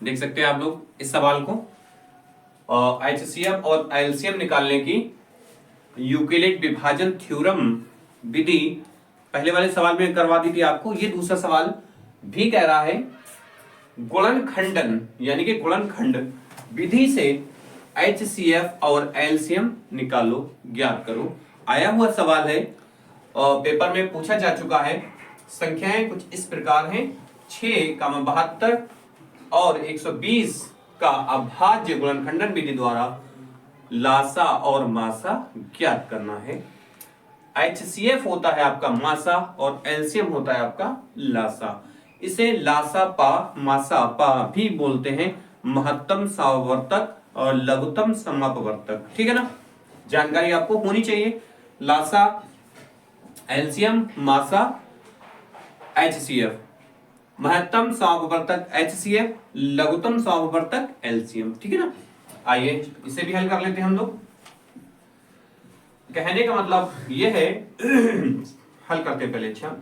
देख सकते हैं आप लोग इस सवाल को। HCF और LCM निकालने की यूक्लिड विभाजन थ्योरम विधि पहले वाले सवाल में करवा दी थी आपको। ये दूसरा सवाल भी कह रहा है गुणनखंडन यानी कि गुणनखंड विधि से HCF और LCM निकालो, ज्ञात करो। आया हुआ सवाल है, पेपर में पूछा जा चुका है। संख्याएं कुछ इस प्रकार हैं, 6,72 और 120 का अभाज्य गुणनखंडन विधि द्वारा लासा और मासा ज्ञात करना है। HCF होता है आपका मासा और LCM होता है आपका लासा। इसे लासा पा मासा पा भी बोलते हैं, महत्तम सावर्तक और लघुत्तम समापवर्तक। ठीक है ना, जानकारी आपको होनी चाहिए। लासा LCM, मासा HCF, महत्तम समापवर्तक HCF, लघुत्तम समापवर्तक LCM। ठीक है ना, आइए इसे भी हल कर लेते हैं हम लोग। कहने का मतलब यह है हल करते पहले। अच्छा,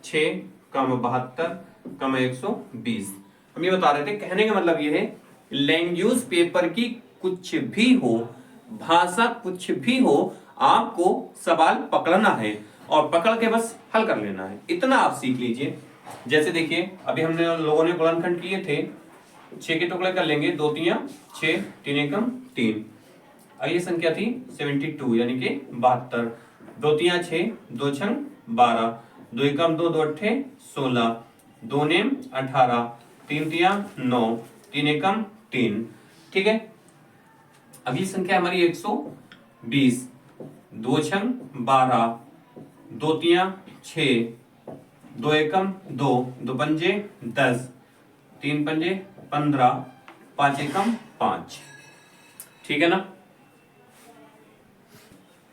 6,72,120 हम ये बता रहे थे। कहने का मतलब यह है लैंग्वेज पेपर की कुछ भी हो, भाषा कुछ भी हो, आपको सवाल पकड़ना है और पकड़ के बस हल कर लेना है, इतना आप सीख लीजिए। जैसे देखिए अभी हमने लोगों ने गुणनखंड किए थे, 6 के टुकड़े कर लेंगे, 2 तियां 6, 3 एकम 3। ये संख्या थी 72 यानी कि 72। 2 तियां 6, 2 छंग 12, 2 एकम 2, 2 अट्ठे 16, 2 नेम 18, 3 तियां 9, 3 एकम 3। ठीक है, अब ये संख्या हमारी 120। 2 छंग 12, 2 तियां 6, 2 एकम 2, 2 पंजे 10, 3 पंजे 15, 5 एकम 5। ठीक है ना,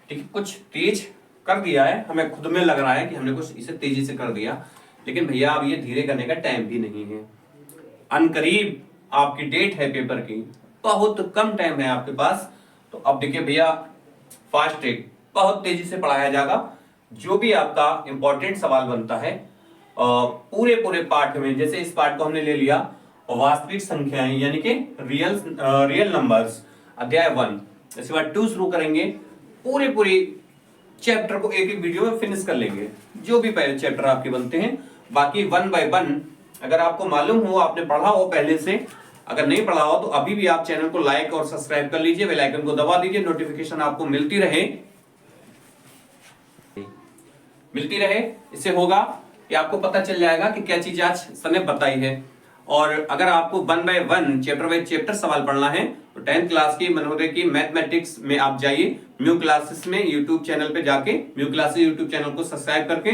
ठीक है, कुछ तेज कर दिया है, हमें खुद में लग रहा है कि हमने कुछ इसे तेजी से कर दिया, लेकिन भैया अब ये धीरे करने का टाइम भी नहीं है। अनकरीब आपकी डेट है पेपर की, बहुत कम टाइम है आपके पास। तो अब देखिए भैया, फास्ट ट्रैक बहुत तेजी से पढ़ाया जाएगा। जो भी आपका इंपॉर्टेंट सवाल बनता है पूरे पूरे पाठ में, जैसे इस पाठ को हमने ले लिया वास्तविक संख्याएं यानी कि रियल नंबर्स, अध्याय 1, इसके बाद 2 शुरू करेंगे। पूरे चैप्टर को एक एक वीडियो में फिनिश कर लेंगे, जो भी पहले चैप्टर आपके बनते हैं। बाकी 1 बाय 1 अगर आपको मालूम हो, आपने पढ़ा हो पहले से, अगर नहीं पढ़ा हो तो अभी भी आप चैनल को लाइक और सब्सक्राइब कर लीजिए, बेल आइकन को दबा दीजिए, नोटिफिकेशन आपको मिलती रहे। इससे होगा कि आपको पता चल जाएगा कि क्या चीज आज सर ने बताई है। और अगर आपको 1 बाय 1 चैप्टर बाय चैप्टर सवाल पढ़ना है तो 10th क्लास की मनोदय की मैथमेटिक्स में आप जाइए, म्यू क्लासेस में यूट्यूब चैनल पे जाके, म्यू क्लासेस यूट्यूब चैनल को सब्सक्राइब करके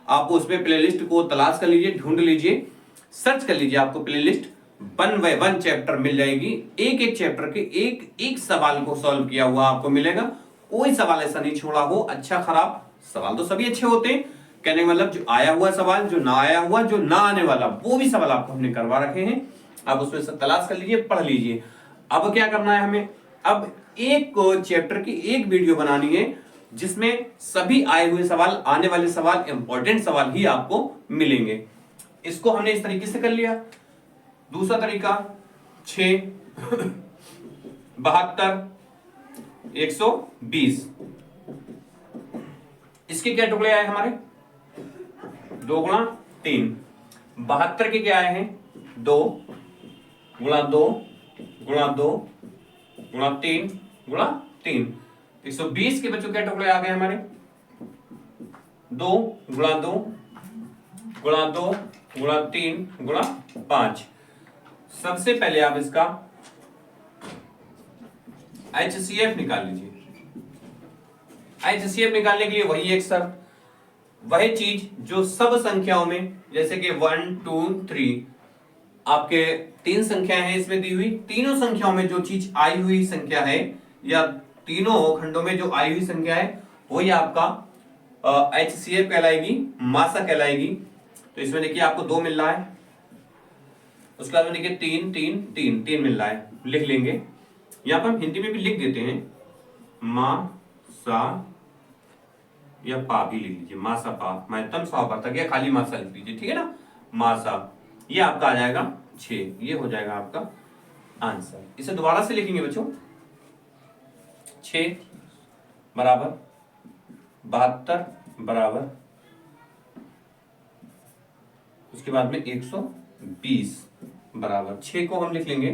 आप उसमें प्लेलिस्ट को तलाश कर लीजिए, ढूंढ लीजिए, सर्च कर लीजिए, आपको प्लेलिस्ट 1 बाय 1 चैप्टर मिल जाएगी। एक एक चैप्टर के एक एक सवाल को सॉल्व किया हुआ आपको मिलेगा। कोई सवाल ऐसा नहीं छोड़ा हो, अच्छा खराब सवाल तो सभी अच्छे होते हैं। कहने का मतलब जो आया हुआ सवाल, जो ना आया हुआ, जो ना आने वाला, वो भी सवाल आपको हमने करवा रखे हैं। आप उसमें से तलाश कर लीजिए, पढ़ लीजिए। अब क्या करना है हमें, अब एक चैप्टर की एक वीडियो बनानी है जिसमें सभी आए हुए सवाल, आने वाले सवाल, इंपॉर्टेंट सवाल ही आपको मिलेंगे। इसको हमने इस तरीके से कर लिया। दूसरा तरीका 6, 72, 120, इसके क्या टुकड़े आए हमारे, 2 गुणा 3। 72 के क्या आए हैं, 2 गुणा 2 गुणा 2 गुणा 3 गुणा 3। 120 के बच्चों क्या टुकड़े आ गए हमारे, 2 गुणा 2 गुणा 2 गुणा 3 गुणा 5। सबसे पहले आप इसका HCF निकाल लीजिए। HCF निकालने के लिए वही एक शर्त, वही चीज जो सब संख्याओं में, जैसे कि 1 2 3 आपके 3 संख्याएं हैं इसमें दी हुई, तीनों संख्याओं में जो चीज आई हुई संख्या है या तीनों खंडों में जो आई हुई संख्या है वही आपका HCF कहलाएगी, मासा कहलाएगी। तो इसमें देखिए आपको 2 मिल रहा है, उसके बाद में देखिए 3 3 3 3 मिल रहा है, लिख लेंगे। यहां पर हम हिंदी में भी लिख देते हैं, मा सा या पा भी लिख लीजिए, मासा पा, महत्तम सावर्तक या खाली मासा लिख लीजिए। ठीक है ना, मासा, ये आपका आ जाएगा 6, ये हो जाएगा आपका आंसर। इसे दोबारा से लिखेंगे बच्चों, 6 बराबर 72 बराबर, उसके बाद में 120 बराबर, 6 को हम लिख लेंगे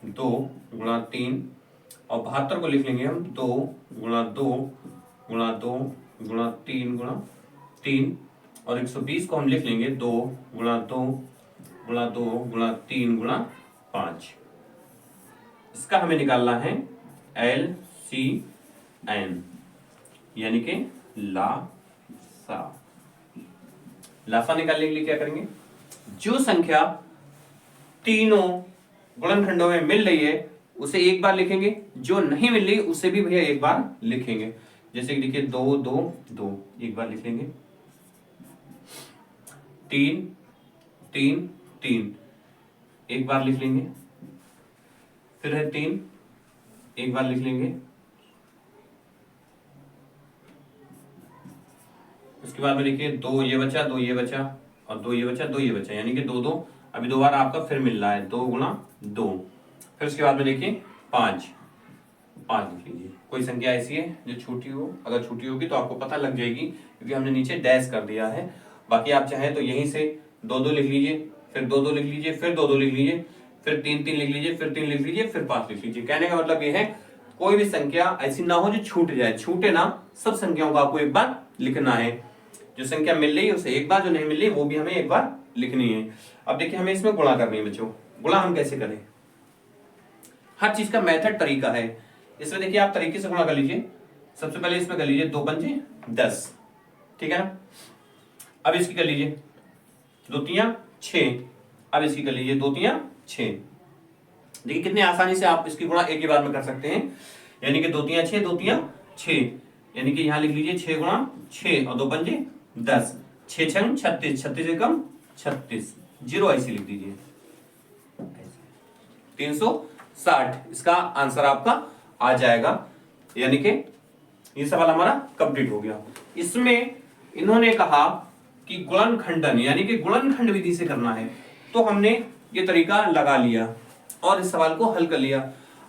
2 गुणा 3 और 72 को लिख लेंगे हम 2 गुणा 2 गुणा 2 गुणा 3 गुणा 3 और 120 को हम लिख लेंगे 2 गुणा 2 गुणा 2 गुणा 3 गुणा 5। इसका हमें निकालना है LCM यानी कि लासा। लासा निकालने के लिए क्या करेंगे, जो संख्या तीनों गुणनखंडों में मिल रही है उसे एक बार लिखेंगे, जो नहीं मिल रही उसे भी भैया एक बार लिखेंगे। जैसे कि देखिए 2 2 2 एक बार लिख लेंगे, 3 3 3 एक बार लिख लेंगे, फिर है 3 एक बार लिख लेंगे, उसके बाद में देखिए 2 ये बचा 2 ये बचा और 2 ये बचा 2 ये बचा, यानी कि 2 2 अभी 2 बार आपका फिर मिल रहा है, 2 गुणा 2। फिर उसके बाद में देखिए 5 5 लिख लीजिए। कोई संख्या ऐसी है जो छोटी हो, अगर छोटी होगी तो आपको पता लग जाएगी क्योंकि हमने नीचे डैश कर दिया है। बाकी आप चाहें तो यहीं से 2 2 लिख लीजिए, फिर 2 2 लिख लीजिए, फिर 2 2 लिख लीजिए, फिर 3 3 लिख लीजिए, फिर 3 लिख लीजिए, फिर 5 लिख लीजिए। कहने का मतलब ये है कोई भी संख्या ऐसी ना हो जो छूट जाए, छूटे ना, सब संख्याओं को आपको एक बार लिखना है। जो संख्या मिल रही है उसे एक बार, जो नहीं मिल रही वो भी हमें एक बार लिखनी है। अब देखिए हमें इसमें गुणा करनी है बच्चों। गुणा हम कैसे करें, हर चीज का मेथड तरीका है। इसमें देखिए आप तरीके से गुणा कर लीजिए। सबसे पहले इसमें कर लीजिए 2 पंजे 10, ठीक है ना। अब इसकी कर लीजिए 2 तियां 6, अब इसकी कर लीजिए 2 तियां 6। देखिए कितने आसानी से आप इसकी गुणा एक ही बार में कर सकते हैं, यानी कि 2 तियां 6 2 तियां 6, यानी कि यहां लिख लीजिए 6 गुणा 6 और 2 पंजे 10, 6 छंग 36, 36 से कम 36, 0 ऐसे लिख दीजिए 360। इसका आंसर आपका आ जाएगा, यानी कि ये सवाल हमारा कंप्लीट हो गया। इसमें इन्होंने कहा कि गुणनखंडन यानी कि गुणनखंड विधि से करना है, तो हमने ये तरीका लगा लिया और इस सवाल को हल कर लिया।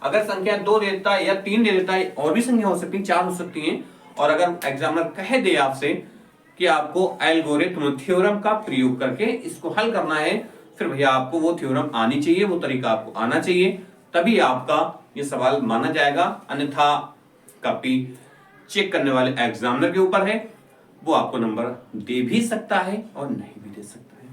अगर संख्या 2 दे देता है या 3 दे देता है, और भी संख्या हो सकती है, 4 हो सकती हैं, और अगर एग्जामिनर कह दे आपसे कि आपको एल्गोरिथम थ्योरम का प्रयोग करके इसको हल करना है, फिर भैया आपको वो थ्योरम आनी चाहिए, वो तरीका आपको आना चाहिए, तभी आपका ये सवाल माना जाएगा। अन्यथा कॉपी चेक करने वाले एग्जामिनर के ऊपर है, वो आपको नंबर दे भी सकता है और नहीं भी दे सकता है।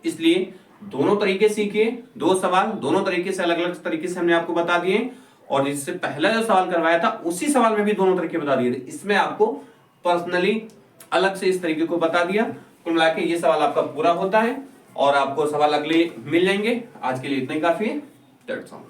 इसलिए दोनों तरीके सीखिए, 2 सवाल दोनों तरीके से अलग अलग तरीके से हमने आपको बता दिए, और इससे पहला जो सवाल करवाया था उसी सवाल में भी दोनों तरीके बता दिए थे। इसमें आपको पर्सनली अलग से इस तरीके को बता दिया। कुल मिला के ये सवाल आपका पूरा होता है और आपको सवाल अगले मिल जाएंगे। आज के लिए इतना ही काफी है। That's all.